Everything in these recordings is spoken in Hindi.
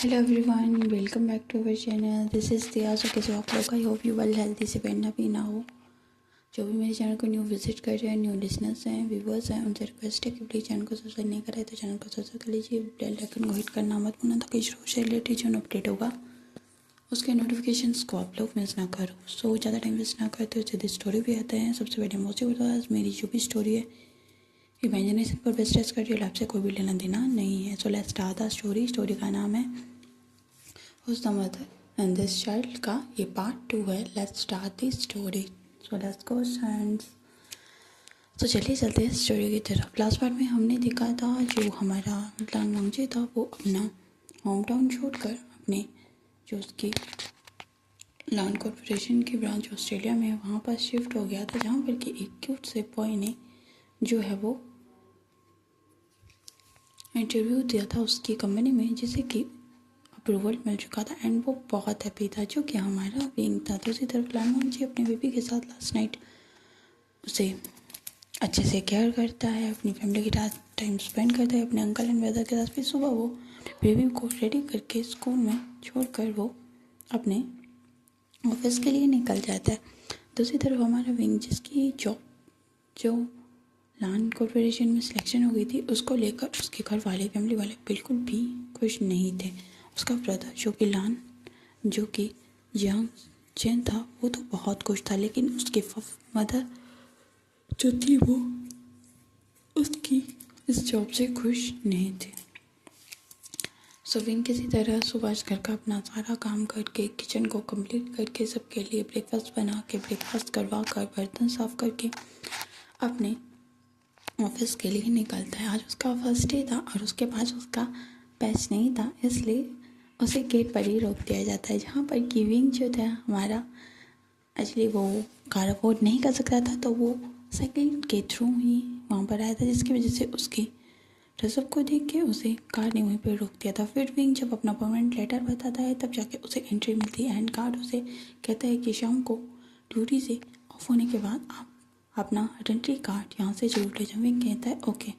Hello everyone, welcome back to our channel. This is Diya. So कैसे आप लोग? I hope you well, healthy से पहनना पीना हो। जो भी मेरे चैनल को न्यू विजिट कर रहे हैं, न्यू लिसनर्स हैं, व्यूवर्स हैं, उनसे रिक्वेस्ट है कि प्लीज़ चैनल को सब्सक्राइब नहीं करें तो चैनल को सब्सक्राइब कर लीजिए। बेल आइकन को हिट करना मत भूलना ताकि शो से रिलेटेड जो अपडेट होगा उसके नोटिफिकेशंस को आप लोग मिस ना करो। सो ज़्यादा टाइम वेस्ट ना करते हुए सीधे स्टोरी भी आते हैं। सबसे पहले मोस्ट ऑफ मेरी जो भी स्टोरी है इमेजिनेशन पर बेस्ट टेस्ट कर, रियल लाइफ से कोई भी लेना देना नहीं है। So let's start the story. Story का नाम है Who's the mother and this child का ये पार्ट 2 है। Let's start the story. So let's go friends. तो चलिए चलते हैं स्टोरी की तरफ। लास्ट पार्ट में हमने देखा था जो हमारा लान वांगजी था वो अपना होम टाउन छोड़कर अपने जो उसकी लैंड कॉर्पोरेशन की ब्रांच ऑस्ट्रेलिया में वहाँ पर शिफ्ट हो गया था, जहाँ पर कि एक क्यूट से बॉय ने जो है वो इंटरव्यू दिया था उसकी कंपनी में, जिसे कि अप्रूवल मिल चुका था एंड वो बहुत हैप्पी था, जो कि हमारा विंग था। दूसरी तरफ लान जी अपने बेबी के साथ लास्ट नाइट उसे अच्छे से केयर करता है, अपनी फैमिली के साथ टाइम स्पेंड करता है, अपने अंकल एंड ब्रदर के साथ। फिर सुबह वो बेबी को रेडी करके स्कूल में छोड़कर वो अपने ऑफिस के लिए निकल जाता है। दूसरी तरफ हमारा विंग, जिसकी जॉब जो लैंड कॉर्पोरेशन में सिलेक्शन हो गई थी, उसको लेकर उसके घर वाले फैमिली वाले बिल्कुल भी खुश नहीं थे। उसका ब्रदर जो कि लान जो कि यंग चैन था वो तो बहुत खुश था, लेकिन उसकी मदर जो थी वो उसकी इस जॉब से खुश नहीं थी। सो विंग किसी तरह सुबह घर का अपना सारा काम करके, किचन को कंप्लीट करके, सबके लिए ब्रेकफास्ट बना के, ब्रेकफास्ट करवा कर, बर्तन साफ करके अपने ऑफिस के लिए निकलता है। आज उसका फर्स्ट डे था और उसके पास उसका पैच नहीं था, इसलिए उसे गेट पर ही रोक दिया जाता है, जहाँ पर कि विंग जो था हमारा एक्चुअली वो कार अफोर्ड नहीं कर सकता था, तो वो साइकिल के थ्रू ही वहाँ पर आया था, जिसकी वजह से उसकी रसब को देख के उसे कार ने वहीं पर रोक दिया था। फिर विंग जब अपना अपॉइंटमेंट लेटर बताता है तब जाके उसे एंट्री मिलती है एंड गार्ड उसे कहता है कि शाम को ड्यूटी से ऑफ होने के बाद आप अपना आइडेंटिटी कार्ड यहाँ से जरूर ले जाओ। विंग कहता है okay,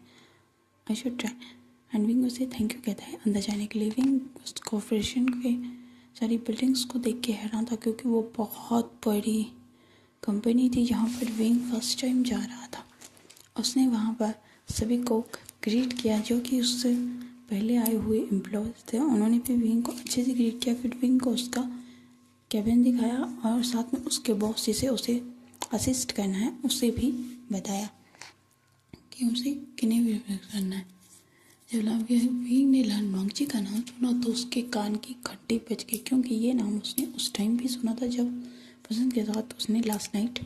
I should try and wing उसे थैंक यू कहता है अंदर जाने के लिए। विंग उस कॉर्पोरेशन के सारी बिल्डिंग्स को देख के हैरान था, क्योंकि वो बहुत बड़ी कंपनी थी जहाँ पर विंग फर्स्ट टाइम जा रहा था। उसने वहाँ पर सभी को ग्रीट किया जो कि उससे पहले आए हुए एम्प्लॉयज़ थे, उन्होंने भी विंग को अच्छे से ग्रीट किया। फिर विंग को उसका कैबिन दिखाया और साथ में उसके बॉस जिसे उसे असिस्ट करना है उसे भी बताया कि उसे किन्हें भी करना है। जब विंग ने लान वांगजी का नाम सुना तो उसके कान की घंटी बज गई, क्योंकि ये नाम उसने उस टाइम भी सुना था जब पर्सन के साथ उसने लास्ट नाइट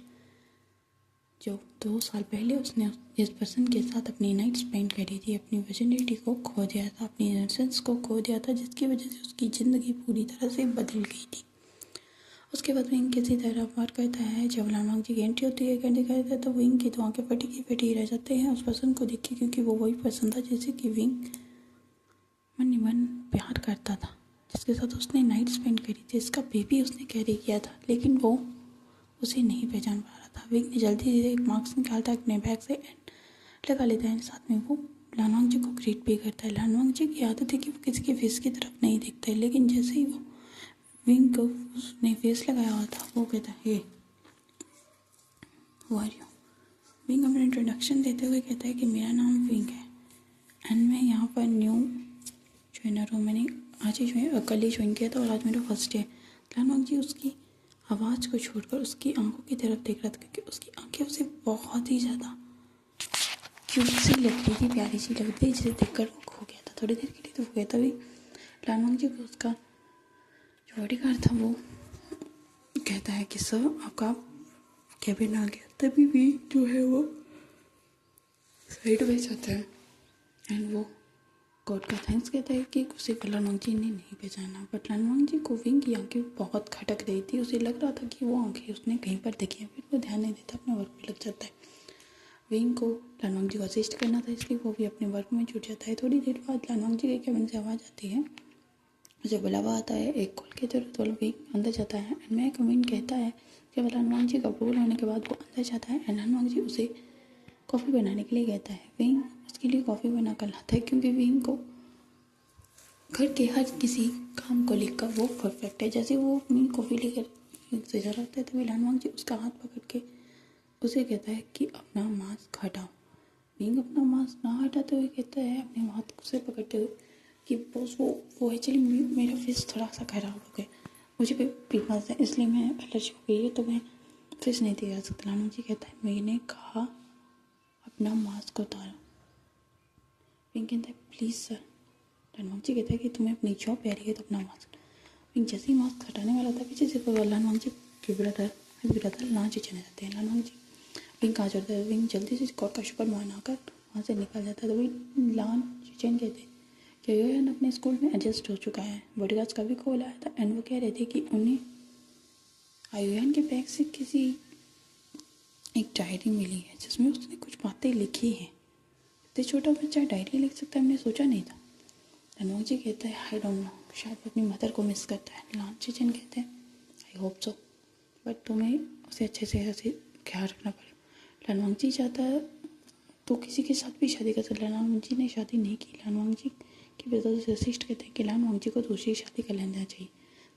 जो 2 साल पहले उसने जिस पर्सन के साथ अपनी नाइट स्पेंड करी थी, अपनी वर्जिनिटी को खो दिया था, अपनी इनोसेंस को खो दिया था, जिसकी वजह से उसकी ज़िंदगी पूरी तरह से बदल गई थी। उसके बाद विंग किसी तरह पार करता है। जब लान वांगजी की एंट्री होती है एंट्री करता है तो विंग की तो आंखें फटी रह जाते हैं उस पर्सन को देख के, क्योंकि वो वही पर्सन था जिसे कि विंग मन ही मन प्यार करता था, जिसके साथ उसने नाइट स्पेंड करी थी, इसका बेबी उसने कैरी किया था, लेकिन वो उसे नहीं पहचान पा रहा था। विंग ने जल्दी से एक मार्क्स निकालता है अपने बैग से एंड लगा लेता है, साथ में वो लान वांगजी को ग्रीट भी करता है। लान वांगजी की आदत है कि वो किसी के फेस की तरफ नहीं देखता है, लेकिन जैसे ही वो विंग को उसने फेस लगाया हुआ था वो कहता है हे हू आर यू। विंग अपना इंट्रोडक्शन देते हुए कहता है कि मेरा नाम विंग है एंड मैं यहाँ पर न्यू ज्वाइनर हूँ, मैंने आज ही कल ही ज्वाइन किया था और आज मेरा फर्स्ट डे। लान वांगजी उसकी आवाज़ को छोड़कर उसकी आंखों की तरफ देख रहा था, क्योंकि उसकी आंखें उसे बहुत ही ज़्यादा क्यूट सी लगती थी, प्यारी सी लगती थी, जिसे देखकर वो खो गया था। थोड़ी देर के लिए तो वो कहता भी लान वांगजी को उसका जो बॉडीगार्ड था वो कहता है कि सर आपका कैबिन आ गया। तभी भी जो है वो साइड में जाता है एंड वो गॉड का थैंक्स कहता है कि उसे लान वांगजी ने नहीं पहचाना। बट लान वांगजी को विंग की आंखें बहुत खटक रही थी, उसे लग रहा था कि वो आंखें उसने कहीं पर देखी हैं। फिर वो ध्यान नहीं देता, अपने वर्क पे लग जाता है। विंग को लान वांगजी को असिस्ट करना था, इसलिए वो भी अपने वर्क में जुट जाता है। थोड़ी देर बाद लान वांगजी के कैबिन से आवाज़ आती है, जब बुलावा आता है एक कॉल के जरूरत, तो विंग अंदर जाता है एंड मैं कमिंग कहता है कि लान वांगजी का अप्रूवल होने के बाद वो अंदर जाता है एंड लान वांगजी उसे कॉफ़ी बनाने के लिए कहता है। विंग उसके लिए कॉफ़ी बना कर लाता है, क्योंकि विंग को घर के हर किसी काम को लेकर वो परफेक्ट है। जैसे वो अपनी कॉफ़ी लेकर से जा रहा होता है तभी लानवांग जी उसका हाथ पकड़ के उसे कहता है कि अपना मास्क हटाओ। विंग अपना मास्क ना हटाते हुए कहता है अपने हाथ से पकड़ते हुए कि बॉस वो एक्चुअली मेरा फेस थोड़ा सा खराब हो गया, मुझे भी पिंपल्स है इसलिए मैं एलर्जी हो गई है तो मैं फेस नहीं दिखा सकता। लानवांग जी कहता है मैंने कहा अपना मास्क उतारो। विंग कहता है प्लीज़ सर। लानवांग जी कहता है कि तुम्हें अपनी जॉब प्यारी है तो अपना मास्क। विंग जैसे ही मास्क हटाने वाला था पीछे से लानवांग जी के ब्रदर लांच चले जाते हैं। लानवांग जी विंग कहाँ चढ़ता है। विंग जल्दी से कॉर का शुक्र मनाकर वहाँ से निकल जाता है। तो वही लान चेन कहते हैं कि योयन अपने स्कूल में एडजस्ट हो चुका है। बॉडीगार्ड्स का भी कॉल आया था एंड वो कह रहे थे कि उन्हें आयुयन के बैग से किसी एक डायरी मिली है जिसमें उसने कुछ बातें लिखी हैं। इतने छोटा बच्चा डायरी लिख सकता है हमने सोचा नहीं था। लानवांग जी कहता है आई डोंट नो, शायद अपनी मदर को मिस करता है। लान चेन कहते हैं आई होप सो, बट तुम्हें उसे अच्छे से ख्याल रखना पड़ेगा। लानवांग जी चाहता है तो किसी के साथ भी शादी कर सकता है। लानवांग जी ने शादी नहीं की। लानवांग जी के ब्रदर से असिस्ट कहते हैं कि लानवांग जी को दूसरी शादी कर लेना चाहिए।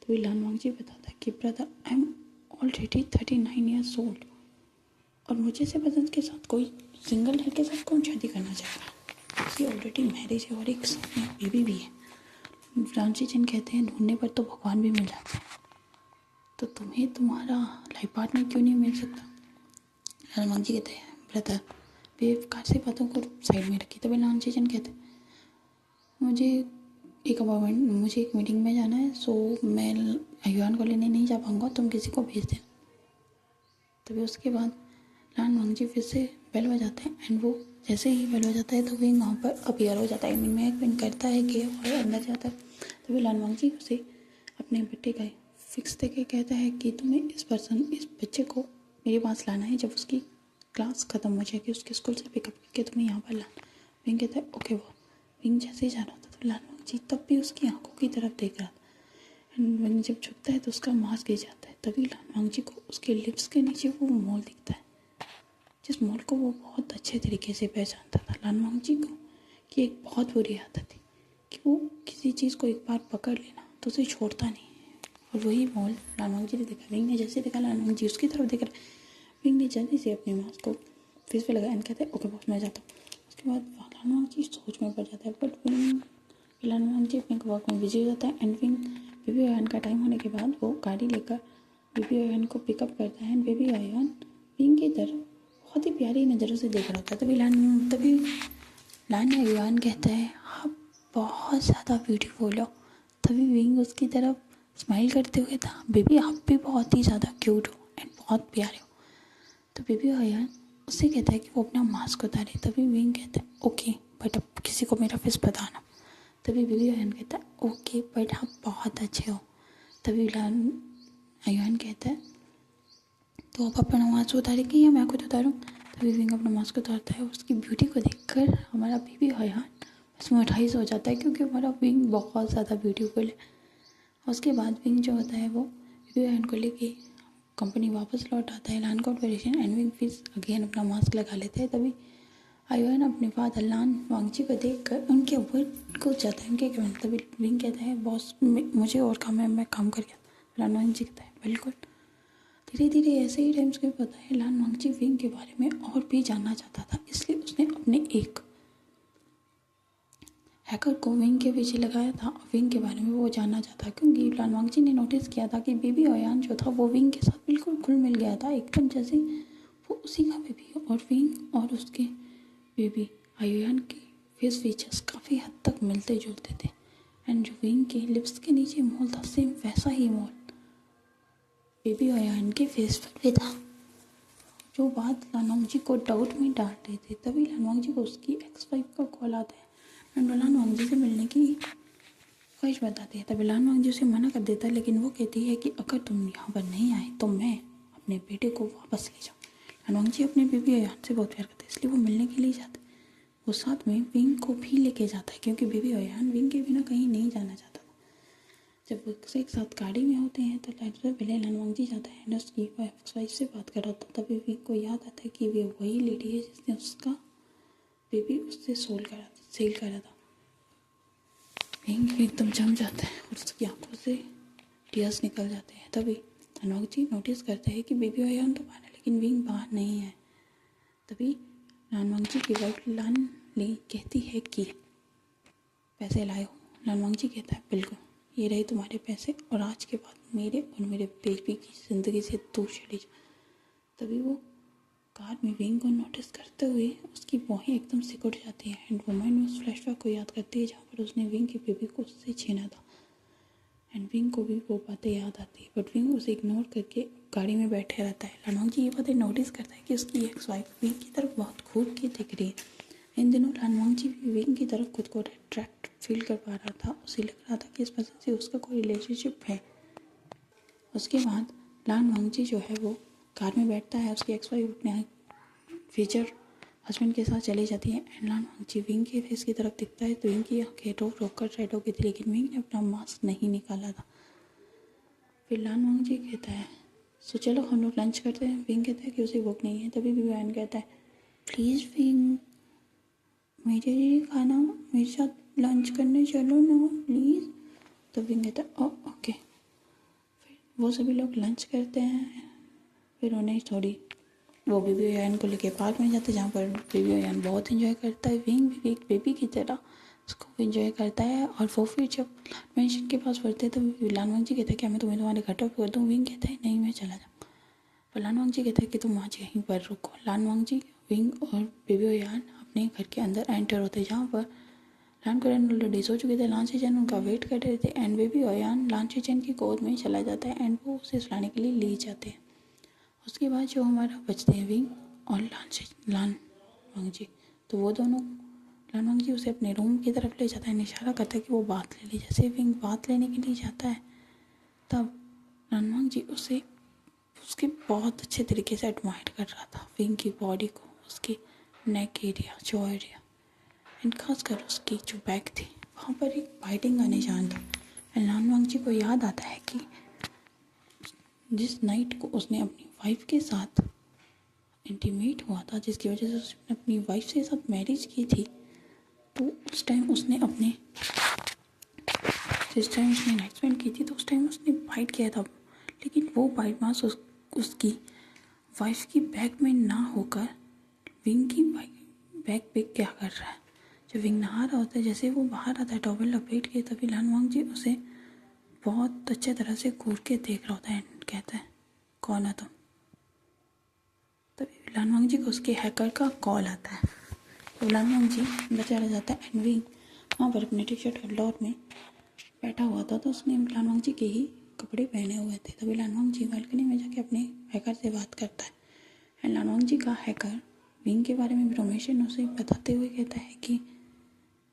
तो लानवांग जी बताता है कि brother I am already 39 years old और मुझे से बदन के साथ कोई सिंगल लड़के के साथ कौन शादी करना चाहेगा। उसकी ऑलरेडी मैरिज है और एक बेबी भी है। रांची चंद कहते हैं ढूंढने पर तो भगवान भी मिल जाते हैं, तो तुम्हें तुम्हारा लाइफ पार्टनर क्यों नहीं मिल सकता। लानवांग जी कहते हैं ब्रदर बेवकार से बातों को साइड में रखी। तभी लांची चंद कहते हैं मुझे एक मीटिंग में जाना है सो मैं अयुआन को लेने नहीं जा पाऊँगा, तुम किसी को भेज देना। तभी उसके बाद लानवांग जी फिर से बेल बजाते हैं एंड वो जैसे ही बेल बजाता है तो विंग वहाँ पर अपीयर हो जाता है। में एक विंग करता है कि और अंदर जाता है। तभी लानवांग जी उसे अपने बेटे का फिक्स देके कहता है कि तुम्हें इस बच्चे को मेरे पास लाना है, जब उसकी क्लास ख़त्म हो जाएगी उसके स्कूल से पिकअप करके तुम्हें यहाँ पर लाना। विंग कहता है ओके वो। विंग जैसे ही जा रहा था तो लानवांग जी तब भी उसकी आंखों की तरफ देख रहा था एंड विंग जब झुकता है तो उसका मास्क गिर जाता है। तभी लानवांग जी को उसके लिप्स के नीचे वो मोल दिखता है जिस मोल को वो बहुत अच्छे तरीके से पहचानता था। लानवांग जी को कि एक बहुत बुरी आदत थी कि वो किसी चीज़ को एक बार पकड़ लेना तो उसे छोड़ता नहीं और वही मोल लानवांग जी ने देखा। विंग ने जैसे देखा लानवांग जी उसकी तरफ देख रहे। विंग ने जल्दी से अपने मास्क को फेस पे लगाया एंड कहते हैं ओके बॉस मैं जाता हूँ। उसके बाद लानवांग जी सोच में पड़ जाता है बट विंग लानवांग जी अपने वर्क में बिजी हो जाता है एंड विंग बेबी आयन का टाइम होने के बाद वो गाड़ी लेकर बेबी आयन को पिकअप करता है एंड बेबी आयन विंग की तरफ बहुत ही प्यारी नज़रों से देख रहा था। तभी लान युआन कहता है आप बहुत ज़्यादा ब्यूटीफुल हो। तभी विंग उसकी तरफ स्माइल करते हुए था बेबी आप भी बहुत ही ज़्यादा क्यूट हो एंड बहुत प्यारे हो। तो बेबी युआन उससे कहता है कि वो अपना मास्क उतारे। तभी विंग कहता है ओके बट अब किसी को मेरा फेस बताना। तभी बेबी युआन कहता है ओके बट आप बहुत अच्छे हो। तभी युआन कहता है तो आप अपना मास्क उतारेंगे या मैं खुद उतारूँ। तभी विंग अपना मास्क उतारता है। उसकी ब्यूटी को देखकर हमारा बेबी अयान mesmerize हो जाता है क्योंकि हमारा विंग बहुत ज़्यादा ब्यूटीफुल है। उसके बाद विंग जो होता है वो बेबी अयान को लेके कंपनी वापस लौट आता है लान कॉर्पोरेशन एंड विंग फिर अगेन अपना मास्क लगा लेते हैं। तभी अयान अपने फादर लानवांग जी को देख कर उनके ऊपर कूद जाता है उनके कमेंट। तभी विंग कहता है बॉस मुझे और काम है मैं काम करके। लानवांग जी कहता है बिल्कुल। धीरे धीरे ऐसे ही टाइम्स के पता है लानवांग जी विंग के बारे में और भी जानना चाहता था, इसलिए उसने अपने एक हैकर को विंग के पीछे लगाया था। विंग के बारे में वो जानना चाहता क्योंकि लानवांग जी ने नोटिस किया था कि बेबी अयान जो था वो विंग के साथ बिल्कुल घुल मिल गया था एकदम जैसे वो उसी का बेबी। और विंग और उसके बेबी अयान के फेस फीचर्स काफ़ी हद तक मिलते जुलते थे एंड जो विंग के लिप्स के नीचे मोल था सेम वैसा ही मोल बेबी अयान के फेस पर भी था। जो बात लानवांग जी को डाउट में डांट रहे थे तभी लानवांग जी को उसकी एक्स वाइफ का कॉल आता है एंड वो लानवांग जी से मिलने की ख्वाहिश बताती है। तभी लानवांग जी उसे मना कर देता है लेकिन वो कहती है कि अगर तुम यहाँ पर नहीं आए तो मैं अपने बेटे को वापस ले जाऊँ। लानवांग जी अपने बेबी अयान से बहुत प्यार करते हैं इसलिए वो मिलने के लिए जाते। वो साथ में विंग को भी लेके जाता है क्योंकि बेबी अयान विंग के बिना कहीं नहीं जाना चाहता। जब वो एक साथ गाड़ी में होते हैं तो लाइन से पहले लानवांग जी जाता है एंड उसकी वाइफ से बात कर रहा था। तभी विंग को याद आता है कि वे वही लेडी है जिसने उसका बेबी उससे सेल करा था। विंग एकदम जम जाता है और उसकी आंखों से टीयर्स निकल जाते हैं। तभी लान जी नोटिस करते हैं कि बेबी अयान तो बाहर है लेकिन विंग बाहर नहीं है। तभी लान जी की वाइफ लान ली कहती है कि पैसे लाए हो। लान जी कहता है बिल्कुल, ये रहे तुम्हारे पैसे और आज के बाद मेरे और मेरे बेबी की ज़िंदगी से दूर चली जा। तभी वो कार में विंग को नोटिस करते हुए उसकी बाहें एकदम सिकुड़ जाती है एंड वो माइंड में उस फ्लैशबैक को याद करती है जहाँ पर उसने विंग के बेबी को उससे छीना था। एंड विंग को भी वो बातें याद आती है बट विंग उसे इग्नोर करके गाड़ी में बैठे रहता है। लानवांग जी ये बातें नोटिस करता है कि उसकी एक्स वाइफ विंग की तरफ बहुत खूब की दिख रही है। इन दिनों लानवांग जी भी विंग की तरफ खुद को अट्रैक्ट फील कर पा रहा था। उसे लग रहा था कि इस पर्सन से उसका कोई रिलेशनशिप है। उसके बाद लानवांग जी जो है वो कार में बैठता है। उसकी एक्स वाइफ अपने फ्यूचर हस्बैंड के साथ चली जाती है एंड लानवांग जी विंग के फेस की तरफ दिखता है तो विंग की आंखें रोक कर रेड हो गई थी लेकिन विंग ने अपना मास्क नहीं निकाला था। फिर लानवांग जी कहता है सो चलो हम लोग लंच करते हैं। विंग कहता है कि उसे भूख नहीं है। तभी विवान कहता है प्लीज़ विंग मेरे लिए खाना मेरे साथ लंच करने चलो ना प्लीज़। तो विंग कहता है ओके। फिर वो सभी लोग लंच करते हैं। फिर उन्हें थोड़ी वो बेबी अयान को लेके पार्क में जाते हैं जहाँ पर बेबी अयान बहुत इन्जॉय करता है। विंग भी एक बेबी की तरह उसको इन्जॉय करता है और वो फिर जब मेंशन के पास पढ़ते हैं तो लानवांग जी कहते हैं क्या मैं तुम्हारे घर पर कर दूँ। विंग कहता है नहीं मैं चला जाऊँ। पर लानवांग जी कहते हैं कि तुम आज यहीं पर रुको। लानवांग जी विंग और बेबी अयान अपने घर के अंदर एंटर होते हैं जहाँ पर लान कुरैन ऑलरेडी सो चुके थे। लान चेचन उनका वेट कर रहे थे एंड बेबी अयान लान चेचन की गोद में चला जाता है एंड वो उसे सुलाने के लिए ले जाते हैं। उसके बाद जो हमारा बचते हैं विंग और लानवांग जी तो वो दोनों लानवांग जी उसे अपने रूम की तरफ ले जाता है। इशारा करता है कि वो बात ले ली। जैसे विंग बात लेने के लिए जाता है तब लानवांग जी उसे उसके बहुत अच्छे तरीके से एडमायर कर रहा था। विंग की बॉडी को, उसकी neck area, jaw area and खासकर उसकी जो बैक थी वहाँ पर एक बाइटिंग का निशान था। एंड लानवांग जी को याद आता है कि जिस नाइट को उसने अपनी वाइफ के साथ इंटीमेट हुआ था जिसकी वजह से उसने अपनी वाइफ के साथ मैरिज की थी तो उस टाइम उसने अपने जिस टाइम उसने नाइट स्पेंड की थी तो उस टाइम उसने बाइट किया था लेकिन वो बाइट मास उसकी वाइफ की बैक में ना होकर विंग की बैक पे क्या कर रहा है। जब विंग नहा रहा होता है जैसे वो बाहर आता है टॉवल लपेट के तभी लानवांग जी उसे बहुत अच्छे तरह से घूर के देख रहा होता है एंड कहता है कौन है तुम। तभी लानवांग जी को उसके हैकर का कॉल आता है तो लानवांग जी बचा रह जाता है एंड विंग वहाँ पर अपने टी शर्ट और लोअर में बैठा हुआ था तो उसने लानवांग जी के ही कपड़े पहने हुए थे। तभी लानवांग जी बालकनी में जाके अपने हैकर से बात करता है एंड लानवांग जी का हैकर विंग के बारे में इन्फॉर्मेशन उसे बताते हुए कहता है कि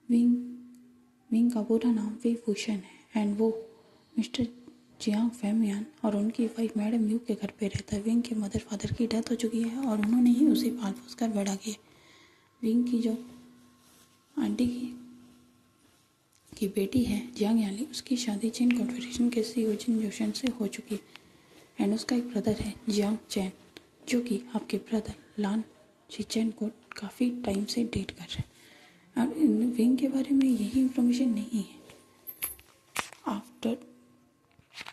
विंग का पूरा नाम वे भूषण है एंड वो मिस्टर जियांग फैमियान और उनकी वाइफ मैडम यू के घर पे रहता है। विंग के मदर फादर की डेथ हो चुकी है और उन्होंने ही उसे पाल पोस कर बड़ा किया। विंग की जो आंटी की बेटी है जियांग याली उसकी शादी चीन कॉन्फेडरेशन के सीईओ जिन जोशन से हो चुकी है एंड उसका एक ब्रदर है जियांग चैन जो कि आपके ब्रदर लान चिचेन को काफ़ी टाइम से डेट कर रहे हैं। और विंग के बारे में यही इंफॉर्मेशन नहीं है। आफ्टर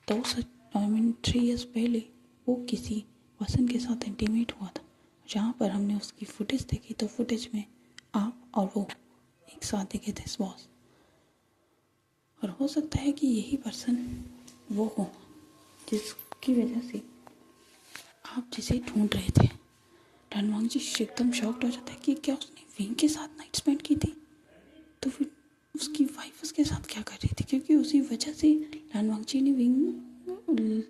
3 ईयर्स पहले वो किसी पर्सन के साथ इंटीमेट हुआ था जहाँ पर हमने उसकी फुटेज देखी तो फुटेज में आप और वो एक साथ दिखे थे बॉस। और हो सकता है कि यही पर्सन वो हो जिसकी वजह से आप जिसे ढूंढ रहे थे। लानवांग जी एकदम शॉक्ड हो जाता है कि क्या उसने विंग के साथ नाइट स्पेंड की थी तो फिर उसकी वाइफ उसके साथ क्या कर रही थी क्योंकि उसी वजह से लानवांग जी ने विंग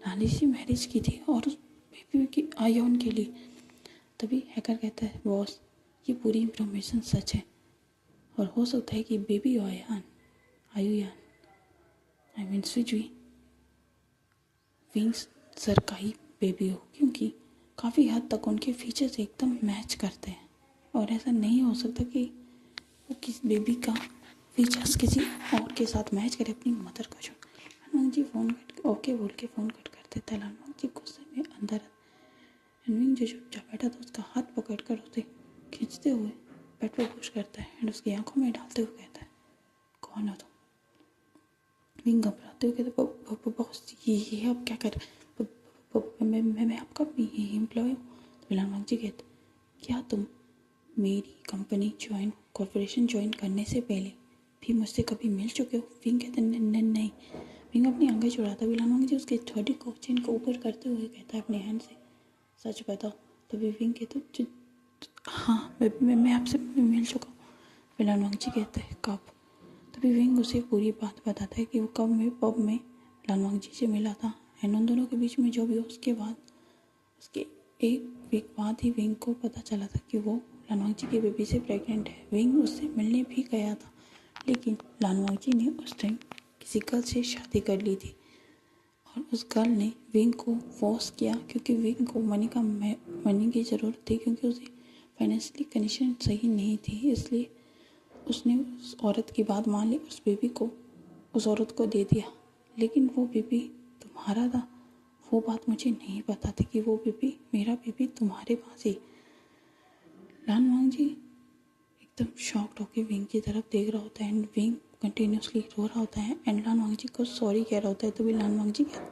लाली से मैरिज की थी और उस बेबी की आयोन के लिए। तभी हैकर कहता है बॉस ये पूरी इंफॉर्मेशन सच है और हो सकता है कि बेबी आयुयान आई मीन स्विजुई विंग्स सर का ही बेबी हो क्योंकि काफ़ी हद तक उनके फीचर्स एकदम मैच करते हैं और ऐसा नहीं हो सकता कि वो किसी बेबी का फीचर्स किसी और के साथ मैच करे अपनी मदर को छोड़। लानवांग जी फ़ोन कट ओके बोल के फ़ोन कट कर देता है। लानवांग जी गुस्से में अंदर विंग जो चुपचाप बैठा था उसका हाथ पकड़ कर उसे खींचते हुए बेड पर पुश करता है एंड उसकी आंखों में डालते हुए कहता है कौन हो तुम। विंग घबराते हुए कहते बॉस ये अब क्या कर, मैं आपका एम्प्लॉय हूँ। तो लालवांग जी कहते क्या तुम मेरी कंपनी कॉर्पोरेशन ज्वाइन करने से पहले भी मुझसे कभी मिल चुके हो? विंग कहते नहीं। विंग अपनी आंखें चुराता हुआ लालवांग जी उसके थर्डी को चिन को ऊपर करते हुए कहता है अपने हैंड से सच बताओ। तभी विंग कहते हाँ मैं आपसे मिल चुका हूँ। फिर लालवांग जी कहते हैं कब? तभी विंग उसे पूरी बात बताता है कि वो कब में पब में लालवांग जी से मिला था एंड उन दोनों के बीच में जो भी उसके बाद उसके एक वीक बाद ही विंग को पता चला था कि वो लालवांग जी की बेबी से प्रेग्नेंट है। विंग उससे मिलने भी गया था लेकिन लालवांग जी ने उस टाइम किसी गर्ल से शादी कर ली थी और उस गर्ल ने विंग को फोर्स किया क्योंकि विंग को मनी की ज़रूरत थी क्योंकि उसे फाइनेंशियली कंडीशन सही नहीं थी, इसलिए उसने उस औरत की बात मान ली, उस बेबी को उस औरत को दे दिया। लेकिन वो बेबी तुम्हारा था, वो बात मुझे नहीं पता थी कि वो बेबी मेरा बेबी तुम्हारे पास ही। लालवांग जी एकदम शॉक्ड होकर विंग की तरफ देख रहा होता है एंड विंग कंटिन्यूसली रो रहा होता है एंड लालवांग जी को सॉरी कह रहा होता है। तो भी लालवांग जी क्या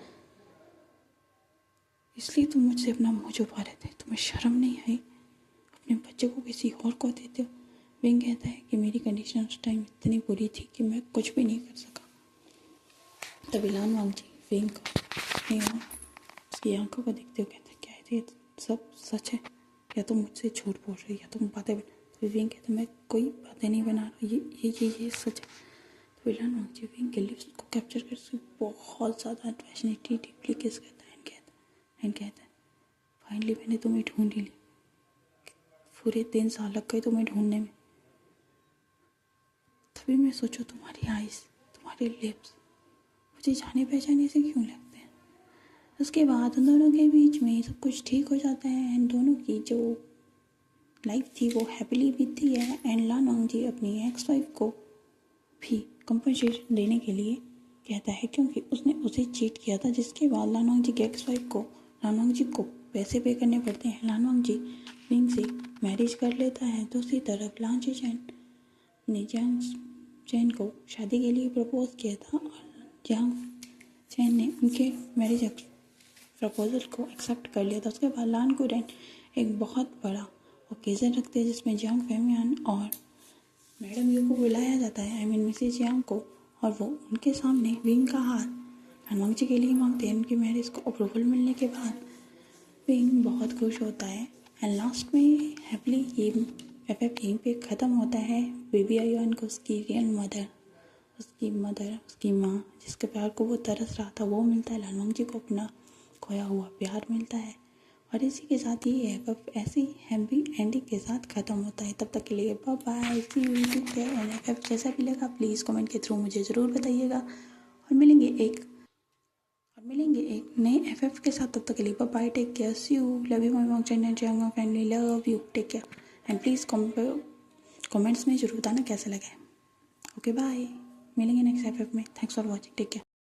इसलिए तुम मुझसे अपना मुँह छुपा रहे थे? तुम्हें शर्म नहीं आई? अपने बच्चे को किसी और को देते हो? विंग कहता है कि मेरी कंडीशन उस टाइम इतनी बुरी थी कि मैं कुछ भी नहीं कर सका। तभी लालवांग जी विंग को अपनी उसकी आंखों को देखते हुए कहते क्या है ये सब सच है या तुम मुझसे झूठ बोल रही या तुम बातें तो विंग कहते मैं कोई बातें नहीं बना रहा, ये सच है। तो लालवांग जी विंग के लिप्स को कैप्चर कर उसकी बहुत ज़्यादा पैशनेटली डीपली किस करता है एंड कहता है फाइनली मैंने तुम्हें ढूंढ ही ली। पूरे 3 साल लग गए तुम्हें ढूंढने में। तभी मैं सोचो तुम्हारी आइज़ तुम्हारे लिप्स मुझे जाने पहचाने से क्यों लगते हैं। उसके बाद उन दोनों के बीच में सब कुछ ठीक हो जाता है एंड दोनों की जो लाइफ थी वो हैप्पीली बीतती है एंड लालवांग जी अपनी एक्स वाइफ को भी कंपनसेशन देने के लिए कहता है क्योंकि उसने उसे चीट किया था, जिसके बाद लालवांग जी की एक्स वाइफ को लालवांग जी को पैसे पे करने पड़ते हैं। लालवांग जी विंग से मैरिज कर लेता है। दूसरी तरफ लांची चैन ने जियांग चैन को शादी के लिए प्रपोज किया था और जियांग चैन ने उनके मैरिज प्रपोजल को एक्सेप्ट कर लिया था। उसके बाद लान कुरैन एक बहुत बड़ा ओकेज़न रखते हैं जिसमें जियांग फैमियान और मैडम यू को बुलाया जाता है, मिसेज जियांग को, और वो उनके सामने विंग का हाथ लालवांग जी के लिए मांगते हैं। उनकी मैरिज को अप्रूवल मिलने के बाद विंग बहुत खुश होता है एंड लास्ट में हैप्पीली ये एफएफ यहीं पे ख़त्म होता है। बेबी आयुआन को उसकी रियल मदर उसकी माँ जिसके प्यार को वो तरस रहा था वो मिलता है। लालवांग जी को अपना खोया हुआ प्यार मिलता है और इसी के साथ ये एफएफ ऐसी हैप्पी एंडिंग के साथ ख़त्म होता है। तब तक के लिए bye bye, see you YouTube पे। एफएफ जैसा भी लगा प्लीज़ कमेंट के थ्रू मुझे ज़रूर बताइएगा और मिलेंगे एक नए एफएफ के साथ। तब तक के लिए bye bye, take care, see you, love you my mom channel family, love you, take care and please comments में ज़रूर बताना कैसा लगा। ओके बाय, मिलेंगे नेक्स्ट एफएफ में। Thanks for watching, take care.